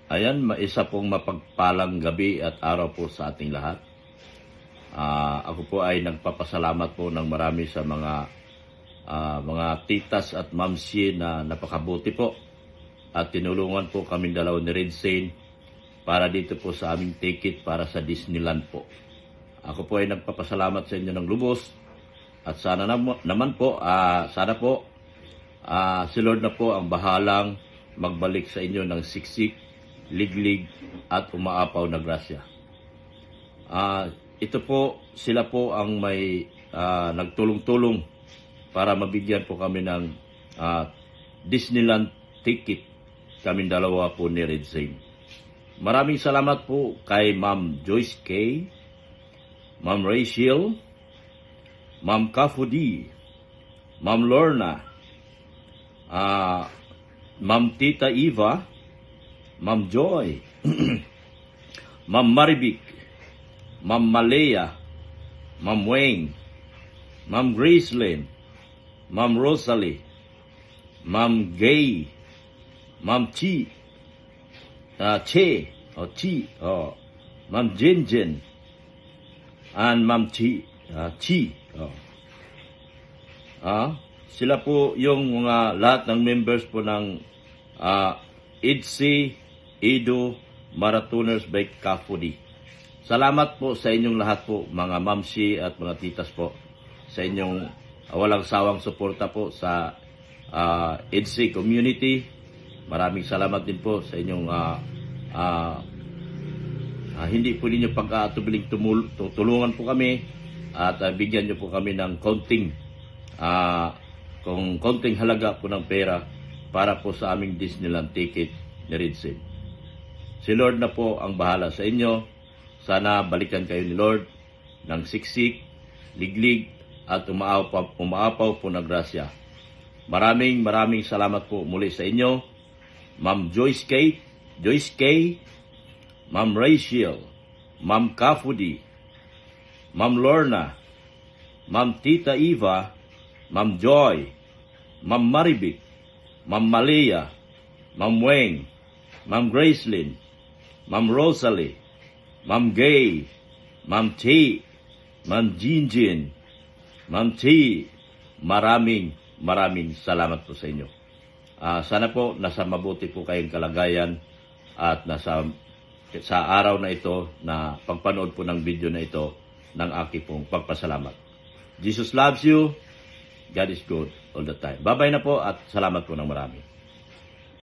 Ayan, isa pong mapagpalang gabi at araw po sa ating lahat. Ako po ay nagpapasalamat po ng marami sa mga titas at mamsi na napakabuti po. At tinulungan po kami dalaw ni Red Zane para dito po sa aming ticket para sa Disneyland po. Ako po ay nagpapasalamat sa inyo ng lubos. At sana naman po, si Lord na po ang bahalang magbalik sa inyo ng siksik, liglig at umaapaw na grasya. Ito po, sila po ang may nagtulong-tulong para mabigyan po kami ng Disneyland ticket. Kaming dalawa po ni Red Zane. Maraming salamat po kay Ma'am Joyce K, Ma'am Rachel, Ma'am Kafudi, Ma'am Lorna, Ma'am Tita Eva, Ma'am Joy, Ma'am Maribik, Ma'am Malaya, Ma'am Wayne, Ma'am Gracelyn, Ma'am Rosalie, Ma'am Gay, Ma'am Chi, Ma'am Jinjin, and Ma'am Chi. Sila po yung mga lahat ng members po ng IDC Edo Marathoners by Kafudi. Salamat po sa inyong lahat po, mga mamsi at mga titas po, sa inyong walang sawang suporta po sa IDC community. Maraming salamat din po sa inyong hindi po ninyo pag-atubiling tutulungan po kami at bigyan nyo po kami ng konting halaga po ng pera para po sa aming Disneyland ticket ni Red Zane. Si Lord na po ang bahala sa inyo. Sana balikan kayo ni Lord ng siksik, liglig at umaapaw po na grasya. Maraming salamat po muli sa inyo, Ma'am Joyce K, Ma'am Rachel, Ma'am Kafudi, Ma'am Lorna, Ma'am Tita Eva, Ma'am Joy, Ma'am Maribik, Ma'am Malaya, Ma'am Weng, Ma'am Gracelyn, Ma'am Rosalie, Ma'am Gay, Ma'am T, Ma'am Jinjin, Ma'am T, maraming salamat po sa inyo. Sana po nasa mabuti po kayong kalagayan at sa araw na ito na pagpanood po ng video na ito ng aking pong pagpasalamat. Jesus loves you. God is good all the time. Bye-bye na po at salamat po ng marami.